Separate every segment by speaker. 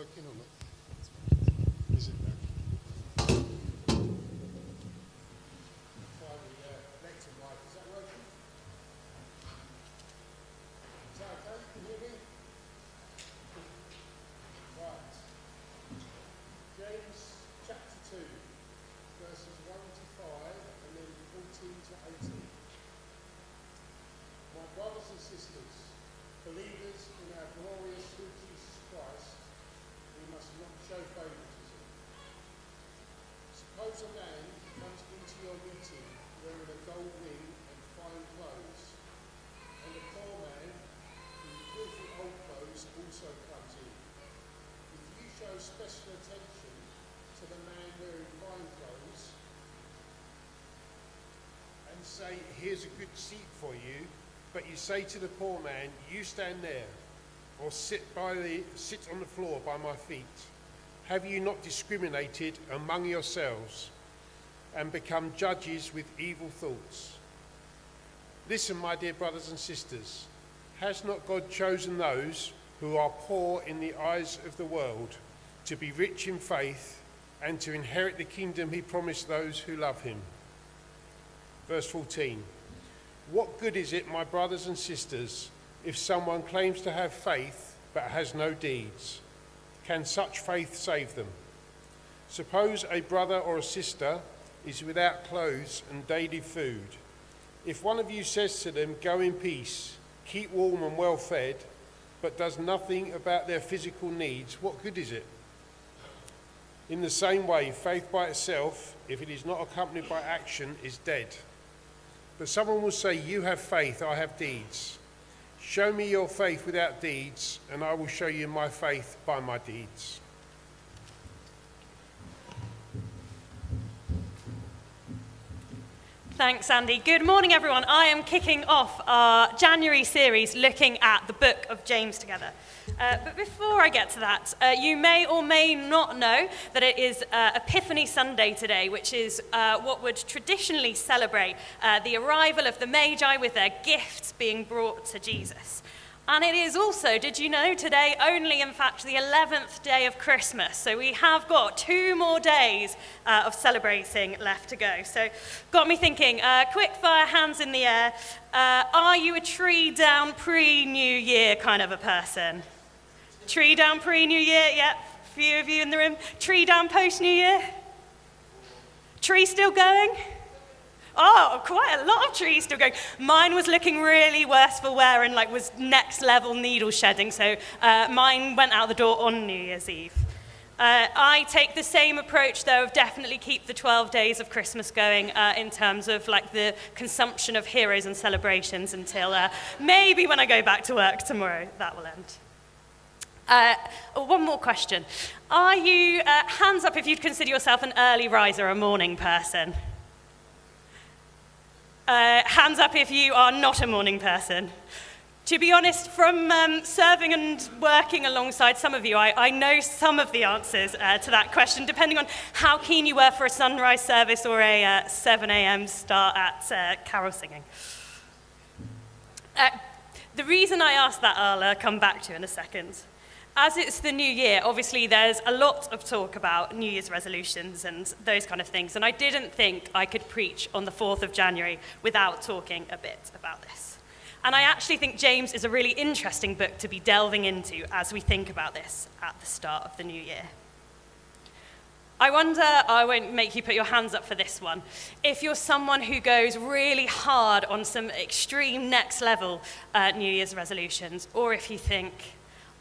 Speaker 1: working or not? Is it now? Finally, lecture mic. Is that working? Is that okay? Can you hear me? Right. James chapter 2, verses 1 to 5, and then 14 to 18. My brothers and sisters, believers in our glorious Lord Jesus Christ, we must not show favouritism. Suppose a man comes into your meeting wearing a gold ring and fine clothes, and a poor man in filthy old clothes also comes in. If you show special attention to the man wearing fine clothes and say, "Here's a good seat for you," but you say to the poor man, "You stand there, or sit on the floor by my feet," have you not discriminated among yourselves and become judges with evil thoughts? Listen, my dear brothers and sisters, has not God chosen those who are poor in the eyes of the world to be rich in faith and to inherit the kingdom he promised those who love him? Verse 14. What good is it, my brothers and sisters, if someone claims to have faith but has no deeds? Can such faith save them? Suppose a brother or a sister is without clothes and daily food. If one of you says to them, "Go in peace, keep warm and well fed," but does nothing about their physical needs, what good is it? In the same way, faith by itself, if it is not accompanied by action, is dead. But someone will say, "You have faith, I have deeds. Show me your faith without deeds, and I will show you my faith by my deeds."
Speaker 2: Thanks, Andy. Good morning, everyone. I am kicking off our January series looking at the book of James together. But before I get to that, you may or may not know that it is Epiphany Sunday today, which is what would traditionally celebrate the arrival of the Magi with their gifts being brought to Jesus. And it is also, did you know, today only, in fact, the 11th day of Christmas. So we have got 2 more days of celebrating left to go. So got me thinking, quick fire, hands in the air. Are you a tree down pre-New Year kind of a person? Tree down pre-New Year? Yep, a few of you in the room. Tree down post-New Year? Tree still going? Oh, quite a lot of trees still going. Mine was looking really worse for wear and was next level needle shedding, so mine went out the door on New Year's Eve. I take the same approach, though, of definitely keep the 12 days of Christmas going in terms of the consumption of heroes and celebrations until maybe when I go back to work tomorrow, that will end. One more question. Are you, hands up if you'd consider yourself an early riser, a morning person? Hands up if you are not a morning person. To be honest, from serving and working alongside some of you, I know some of the answers to that question, depending on how keen you were for a sunrise service or a 7 a.m. start at carol singing. The reason I asked that, I'll come back to in a second. As it's the new year, obviously there's a lot of talk about New Year's resolutions and those kind of things, and I didn't think I could preach on the 4th of January without talking a bit about this. And I actually think James is a really interesting book to be delving into as we think about this at the start of the new year. I wonder, I won't make you put your hands up for this one, if you're someone who goes really hard on some extreme next level New Year's resolutions, or if you think,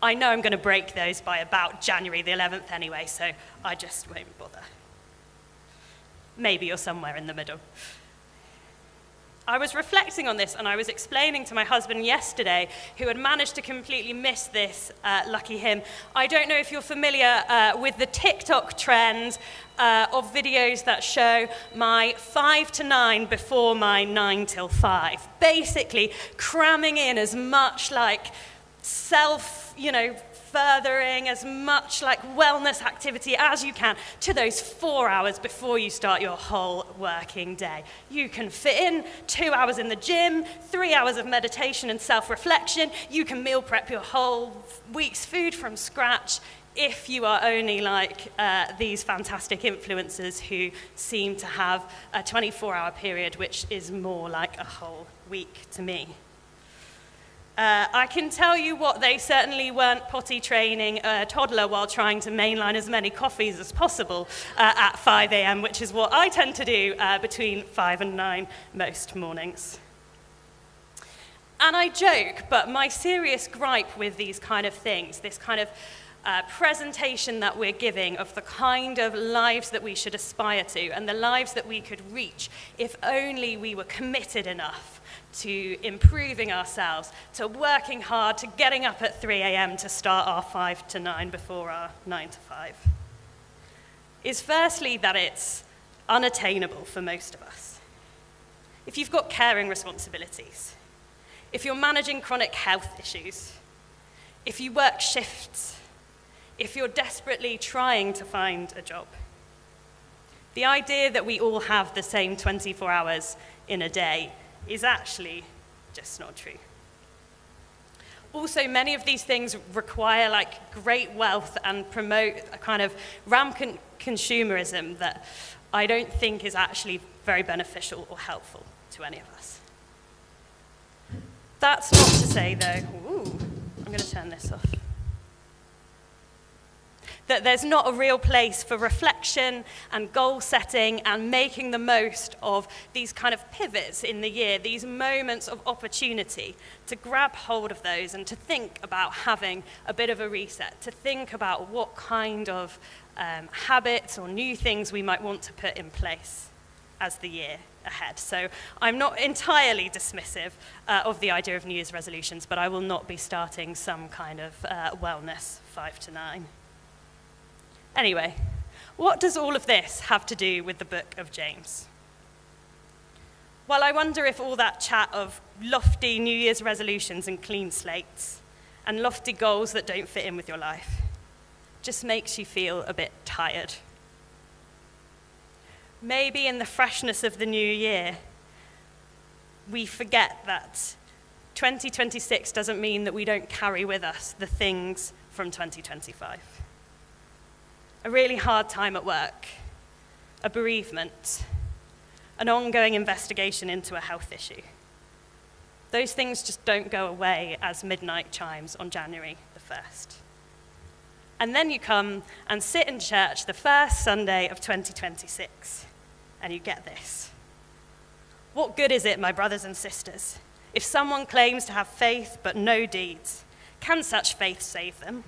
Speaker 2: I know I'm going to break those by about January the 11th anyway, so I just won't bother. Maybe you're somewhere in the middle. I was reflecting on this, and I was explaining to my husband yesterday, who had managed to completely miss this, lucky him. I don't know if you're familiar with the TikTok trend of videos that show my 5 to 9 before my 9 till 5. Basically, cramming in as much furthering as much wellness activity as you can to those 4 hours before you start your whole working day. You can fit in 2 hours in the gym, 3 hours of meditation and self-reflection. You can meal prep your whole week's food from scratch. if you are only like these fantastic influencers who seem to have a 24-hour period, which is more like a whole week to me. I can tell you what, they certainly weren't potty training a toddler while trying to mainline as many coffees as possible at 5 a.m., which is what I tend to do between 5 and 9 most mornings. And I joke, but my serious gripe with these kind of things, this kind of presentation that we're giving of the kind of lives that we should aspire to and the lives that we could reach if only we were committed enough to improving ourselves, to working hard, to getting up at 3 a.m. to start our 5 to 9 before our 9 to 5, is firstly that it's unattainable for most of us. If you've got caring responsibilities, if you're managing chronic health issues, if you work shifts, if you're desperately trying to find a job, the idea that we all have the same 24 hours in a day is actually just not true. Also, many of these things require like great wealth and promote a kind of rampant consumerism that I don't think is actually very beneficial or helpful to any of us. That's not to say, though, I'm going to turn this off, that there's not a real place for reflection and goal setting and making the most of these kind of pivots in the year, these moments of opportunity, to grab hold of those and to think about having a bit of a reset, to think about what kind of habits or new things we might want to put in place as the year ahead. So I'm not entirely dismissive of the idea of New Year's resolutions, but I will not be starting some kind of wellness 5 to 9. Anyway, what does all of this have to do with the book of James? Well, I wonder if all that chat of lofty New Year's resolutions and clean slates and lofty goals that don't fit in with your life just makes you feel a bit tired. Maybe in the freshness of the new year, we forget that 2026 doesn't mean that we don't carry with us the things from 2025. A really hard time at work, a bereavement, an ongoing investigation into a health issue. Those things just don't go away as midnight chimes on January the 1st. And then you come and sit in church the first Sunday of 2026, and you get this. What good is it, my brothers and sisters, if someone claims to have faith but no deeds? Can such faith save them?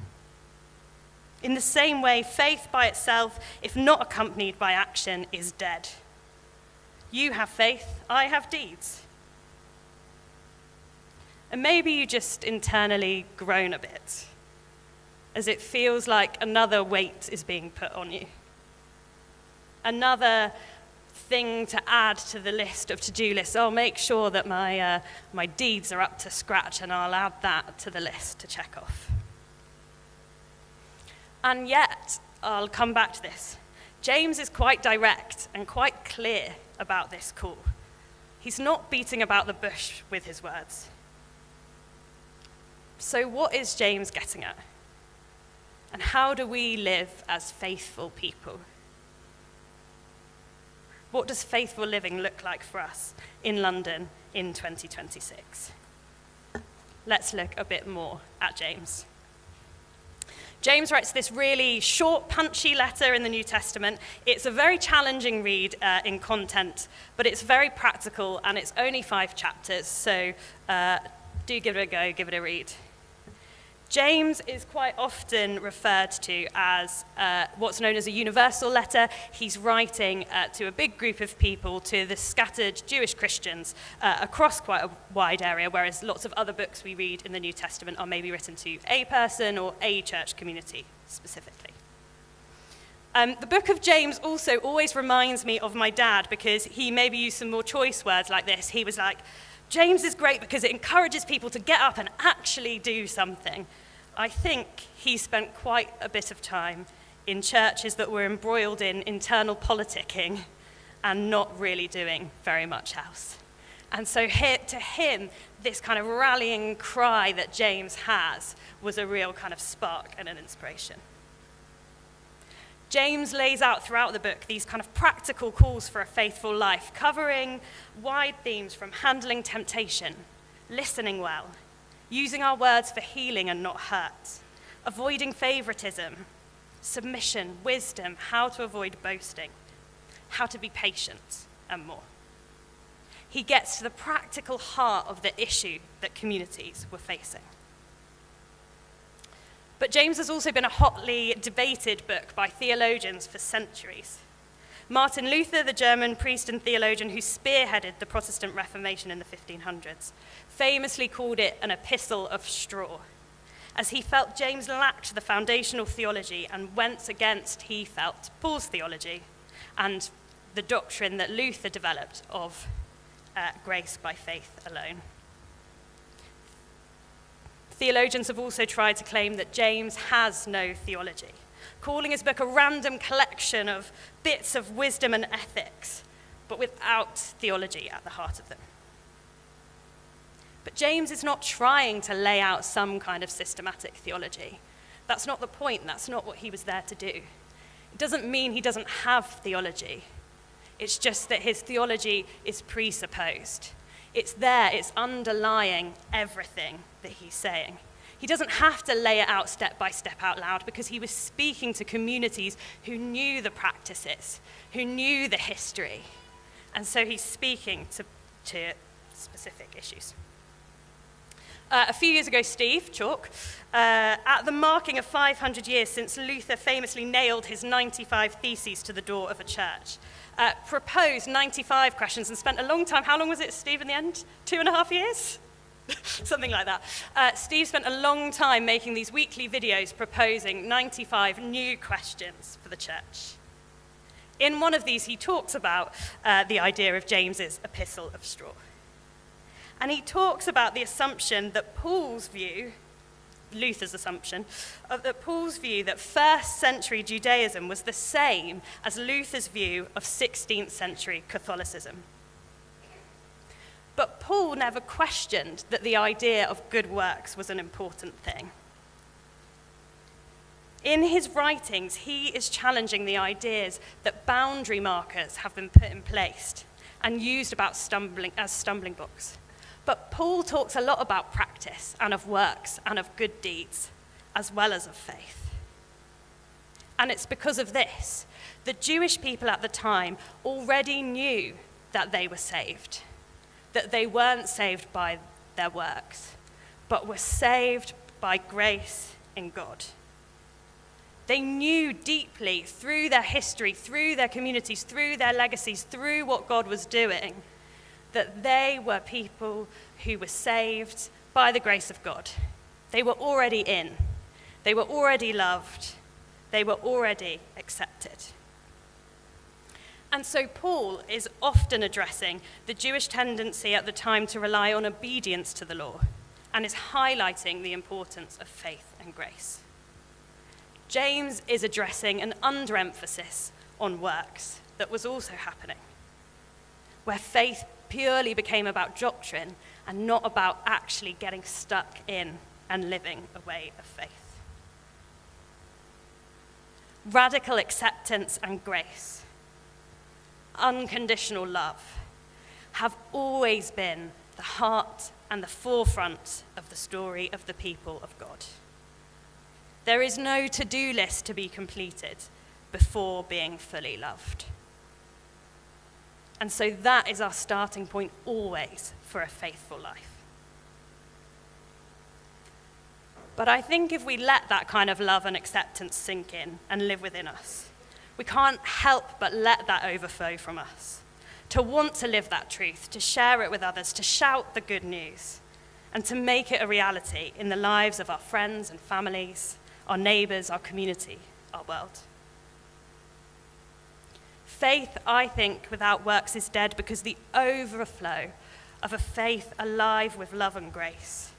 Speaker 2: In the same way, faith by itself, if not accompanied by action, is dead. You have faith, I have deeds. And maybe you just internally groan a bit, as it feels like another weight is being put on you. Another thing to add to the list of to-do lists. Oh, make sure that my deeds are up to scratch, and I'll add that to the list to check off. And yet, I'll come back to this. James is quite direct and quite clear about this call. He's not beating about the bush with his words. So what is James getting at? And how do we live as faithful people? What does faithful living look like for us in London in 2026? Let's look a bit more at James. James writes this really short, punchy letter in the New Testament. It's a very challenging read in content, but it's very practical, and it's only 5 chapters, so do give it a go, give it a read. James is quite often referred to as what's known as a universal letter. He's writing to a big group of people, to the scattered Jewish Christians across quite a wide area, whereas lots of other books we read in the New Testament are maybe written to a person or a church community specifically. The book of James also always reminds me of my dad, because he maybe used some more choice words like this. He was like, James is great because it encourages people to get up and actually do something. I think he spent quite a bit of time in churches that were embroiled in internal politicking and not really doing very much else. And so to him, this kind of rallying cry that James has was a real kind of spark and an inspiration. James lays out throughout the book these kind of practical calls for a faithful life, covering wide themes from handling temptation, listening well, using our words for healing and not hurt, avoiding favoritism, submission, wisdom, how to avoid boasting, how to be patient, and more. He gets to the practical heart of the issue that communities were facing. But James has also been a hotly debated book by theologians for centuries. Martin Luther, the German priest and theologian who spearheaded the Protestant Reformation in the 1500s, famously called it an epistle of straw, as he felt James lacked the foundational theology and went against, he felt, Paul's theology and the doctrine that Luther developed of grace by faith alone. Theologians have also tried to claim that James has no theology, calling his book a random collection of bits of wisdom and ethics, but without theology at the heart of them. But James is not trying to lay out some kind of systematic theology. That's not the point. That's not what he was there to do. It doesn't mean he doesn't have theology. It's just that his theology is presupposed. It's there, it's underlying everything that he's saying. He doesn't have to lay it out step by step out loud because he was speaking to communities who knew the practices, who knew the history. And so he's speaking to specific issues. A few years ago, Steve, Chalk, at the marking of 500 years since Luther famously nailed his 95 theses to the door of a church, proposed 95 questions and spent a long time. How long was it, Steve, in the end? 2.5 years? Something like that. Steve spent a long time making these weekly videos proposing 95 new questions for the church. In one of these, he talks about the idea of James's epistle of straw. And he talks about the assumption that Paul's view, Luther's assumption, that Paul's view that first century Judaism was the same as Luther's view of 16th century Catholicism. But Paul never questioned that the idea of good works was an important thing. In his writings, he is challenging the ideas that boundary markers have been put in place and used as stumbling blocks. But Paul talks a lot about practice and of works and of good deeds, as well as of faith. And it's because of this the Jewish people at the time already knew that they were saved, that they weren't saved by their works, but were saved by grace in God. They knew deeply through their history, through their communities, through their legacies, through what God was doing, that they were people who were saved by the grace of God. They were already in. They were already loved. They were already accepted. And so Paul is often addressing the Jewish tendency at the time to rely on obedience to the law and is highlighting the importance of faith and grace. James is addressing an underemphasis on works that was also happening, where faith purely became about doctrine and not about actually getting stuck in and living a way of faith. Radical acceptance and grace, unconditional love, have always been the heart and the forefront of the story of the people of God. There is no to-do list to be completed before being fully loved. And so that is our starting point always for a faithful life. But I think if we let that kind of love and acceptance sink in and live within us, we can't help but let that overflow from us, to want to live that truth, to share it with others, to shout the good news, and to make it a reality in the lives of our friends and families, our neighbors, our community, our world. Faith, I think, without works is dead because the overflow of a faith alive with love and grace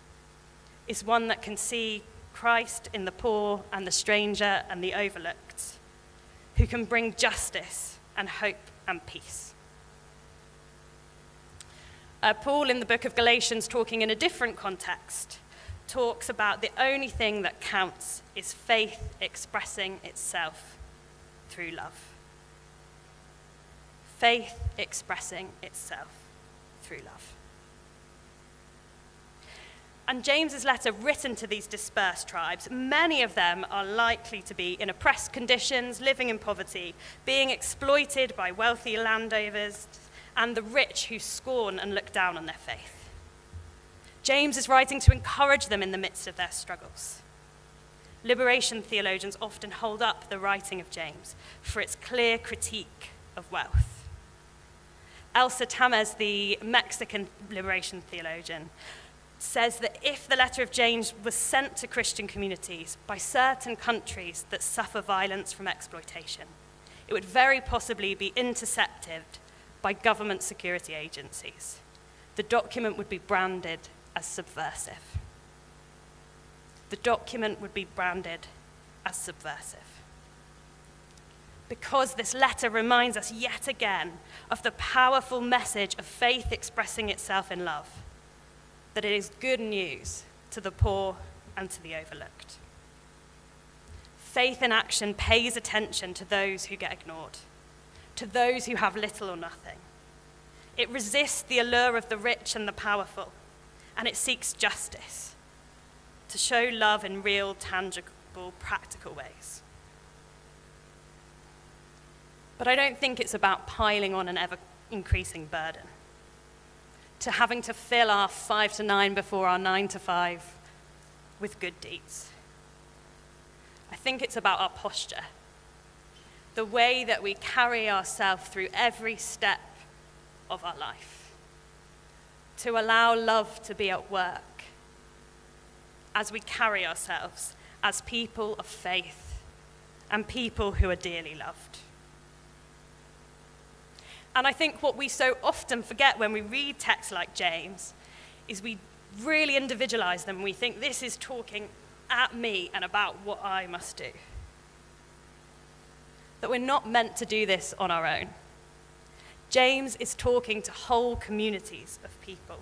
Speaker 2: is one that can see Christ in the poor and the stranger and the overlooked, who can bring justice and hope and peace. Paul, in the book of Galatians, talking in a different context, talks about the only thing that counts is faith expressing itself through love. Faith expressing itself through love. And James's letter, written to these dispersed tribes, many of them are likely to be in oppressed conditions, living in poverty, being exploited by wealthy landowners and the rich who scorn and look down on their faith. James is writing to encourage them in the midst of their struggles. Liberation theologians often hold up the writing of James for its clear critique of wealth. Elsa Tamez, the Mexican liberation theologian, says that if the letter of James was sent to Christian communities by certain countries that suffer violence from exploitation, it would very possibly be intercepted by government security agencies. The document would be branded as subversive. The document would be branded as subversive. Because this letter reminds us yet again of the powerful message of faith expressing itself in love, that it is good news to the poor and to the overlooked. Faith in action pays attention to those who get ignored, to those who have little or nothing. It resists the allure of the rich and the powerful, and it seeks justice, to show love in real, tangible, practical ways. But I don't think it's about piling on an ever-increasing burden, to having to fill our 5 to 9 before our 9 to 5 with good deeds. I think it's about our posture, the way that we carry ourselves through every step of our life, to allow love to be at work as we carry ourselves as people of faith and people who are dearly loved. And I think what we so often forget when we read texts like James is we really individualize them. We think this is talking at me and about what I must do. That we're not meant to do this on our own. James is talking to whole communities of people.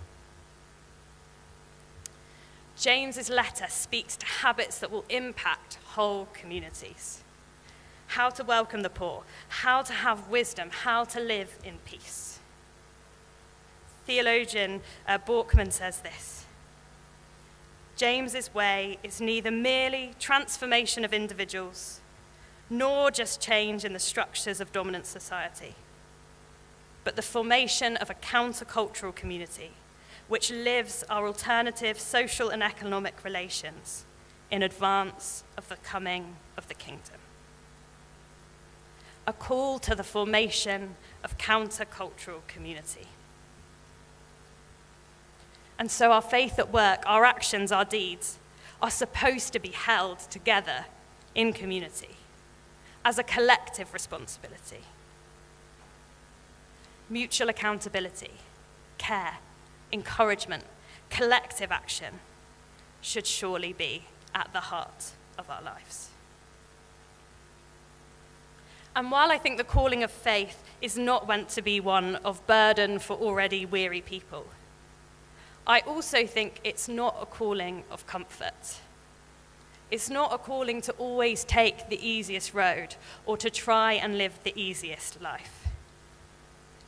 Speaker 2: James's letter speaks to habits that will impact whole communities. How to welcome the poor, how to have wisdom, how to live in peace. Theologian Borkman says this: James's way is neither merely transformation of individuals, nor just change in the structures of dominant society, but the formation of a countercultural community which lives our alternative social and economic relations in advance of the coming of the kingdom. A call to the formation of countercultural community. And so our faith at work, our actions, our deeds, are supposed to be held together in community as a collective responsibility. Mutual accountability, care, encouragement, collective action should surely be at the heart of our lives. And while I think the calling of faith is not meant to be one of burden for already weary people, I also think it's not a calling of comfort. It's not a calling to always take the easiest road or to try and live the easiest life.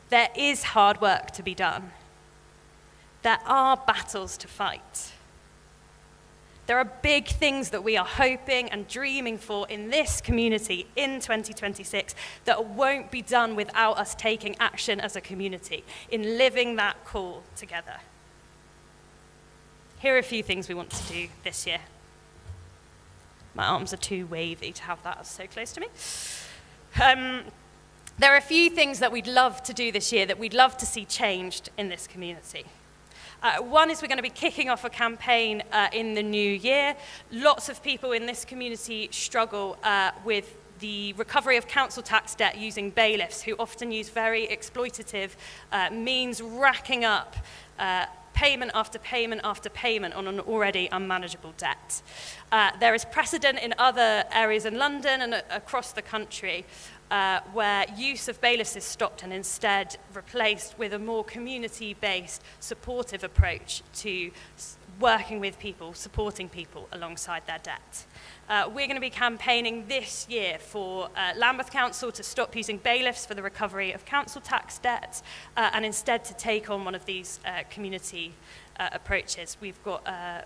Speaker 2: There is hard work to be done. There are battles to fight. There are big things that we are hoping and dreaming for in this community in 2026 that won't be done without us taking action as a community in living that call together. Here are a few things we want to do this year. My arms are too wavy to have that so close to me. There are a few things that we'd love to do this year that we'd love to see changed in this community. One is we're going to be kicking off a campaign in the new year. Lots of people in this community struggle with the recovery of council tax debt using bailiffs, who often use very exploitative means, racking up payment after payment after payment on an already unmanageable debt. There is precedent in other areas in London and across the country where use of bailiffs is stopped and instead replaced with a more community-based, supportive approach to working with people, supporting people alongside their debt. We're going to be campaigning this year for Lambeth Council to stop using bailiffs for the recovery of council tax debt and instead to take on one of these community approaches. We've got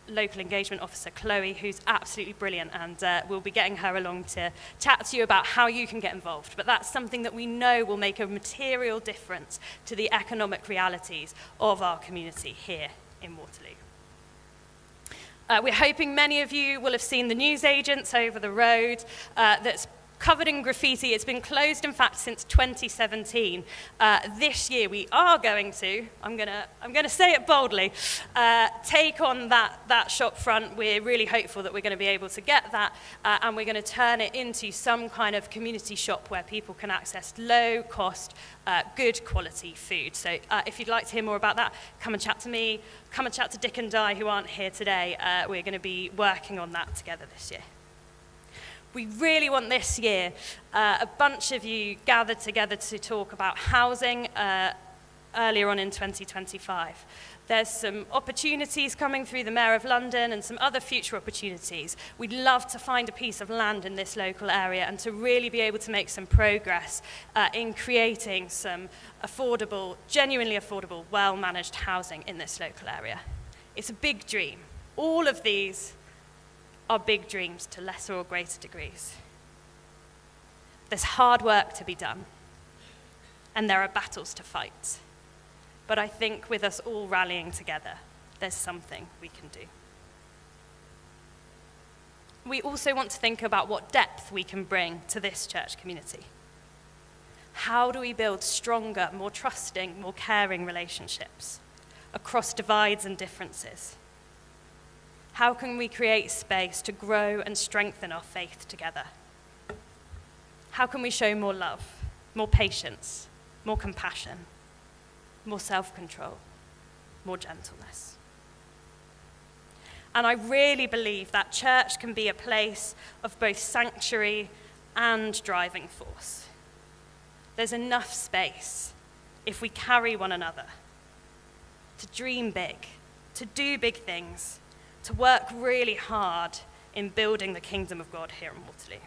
Speaker 2: local engagement officer Chloe, who's absolutely brilliant, and we'll be getting her along to chat to you about how you can get involved. But that's something that we know will make a material difference to the economic realities of our community here in Waterloo. We're hoping many of you will have seen the newsagents over the road that's covered in graffiti. It's been closed, in fact, since 2017. This year we are going to, I'm gonna say it boldly, take on that shop front. We're really hopeful that we're going to be able to get that, and we're going to turn it into some kind of community shop where people can access low-cost, good quality food. So if you'd like to hear more about that, come and chat to me, come and chat to Dick and Di, who aren't here today. We're going to be working on that together this year. We really want this year a bunch of you gathered together to talk about housing earlier on in 2025. There's some opportunities coming through the Mayor of London and some other future opportunities. We'd love to find a piece of land in this local area and to really be able to make some progress in creating some affordable, genuinely affordable, well-managed housing in this local area. It's a big dream. All of these are big dreams to lesser or greater degrees. There's hard work to be done, and there are battles to fight. But I think with us all rallying together, there's something we can do. We also want to think about what depth we can bring to this church community. How do we build stronger, more trusting, more caring relationships across divides and differences? How can we create space to grow and strengthen our faith together? How can we show more love, more patience, more compassion, more self-control, more gentleness? And I really believe that church can be a place of both sanctuary and driving force. There's enough space if we carry one another to dream big, to do big things, to work really hard in building the kingdom of God here in Waterloo.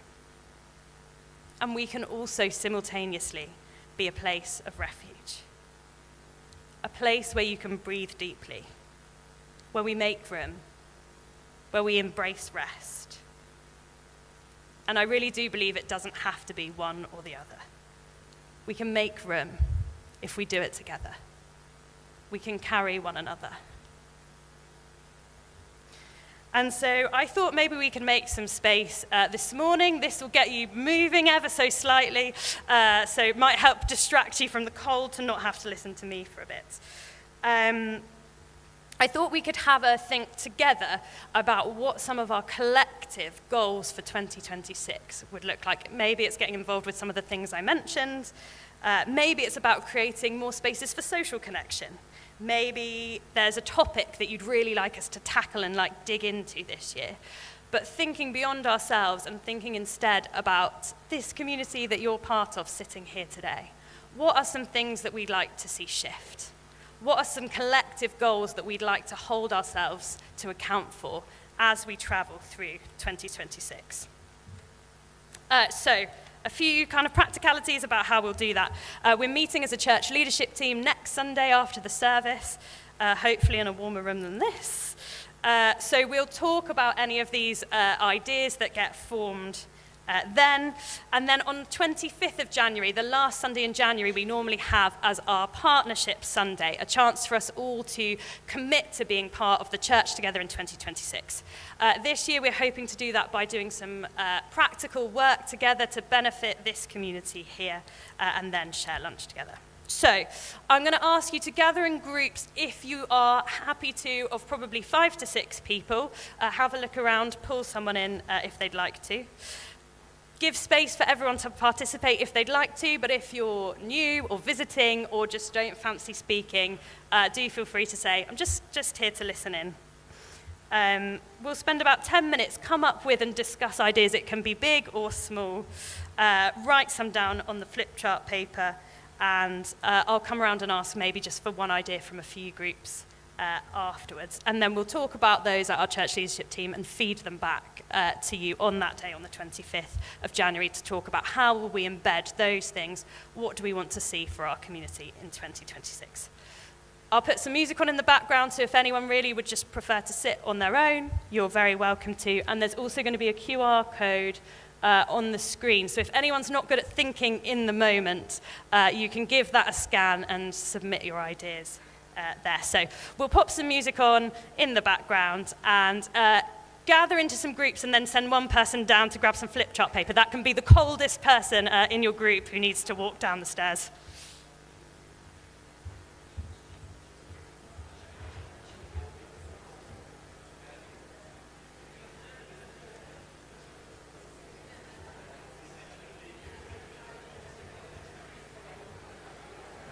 Speaker 2: And we can also simultaneously be a place of refuge, a place where you can breathe deeply, where we make room, where we embrace rest. And I really do believe it doesn't have to be one or the other. We can make room if we do it together. We can carry one another. And so I thought maybe we could make some space this morning. This will get you moving ever so slightly, so it might help distract you from the cold to not have to listen to me for a bit. I thought we could have a think together about what some of our collective goals for 2026 would look like. Maybe it's getting involved with some of the things I mentioned. Maybe it's about creating more spaces for social connection. Maybe there's a topic that you'd really like us to tackle and dig into this year. But thinking beyond ourselves and thinking instead about this community that you're part of sitting here today. What are some things that we'd like to see shift? What are some collective goals that we'd like to hold ourselves to account for as we travel through 2026? So, a few kind of practicalities about how we'll do that. We're meeting as a church leadership team next Sunday after the service, hopefully in a warmer room than this. So we'll talk about any of these ideas that get formed then. And then on 25th of January, the last Sunday in January, we normally have as our partnership Sunday, a chance for us all to commit to being part of the church together in 2026. This year, we're hoping to do that by doing some practical work together to benefit this community here and then share lunch together. So I'm going to ask you to gather in groups if you are happy to, of probably 5 to 6 people. Have a look around, pull someone in if they'd like to. Give space for everyone to participate if they'd like to, but if you're new or visiting or just don't fancy speaking, do feel free to say, I'm just here to listen in. We'll spend about 10 minutes, come up with and discuss ideas. It can be big or small. Write some down on the flip chart paper, and I'll come around and ask maybe just for one idea from a few groups afterwards. And then we'll talk about those at our church leadership team and feed them back to you on that day, on the 25th of January, to talk about how will we embed those things, what do we want to see for our community in 2026. I'll put some music on in the background, so if anyone really would just prefer to sit on their own, you're very welcome to. And there's also going to be a QR code on the screen. So if anyone's not good at thinking in the moment, you can give that a scan and submit your ideas there. So we'll pop some music on in the background and gather into some groups and then send one person down to grab some flip chart paper. That can be the coldest person in your group who needs to walk down the stairs.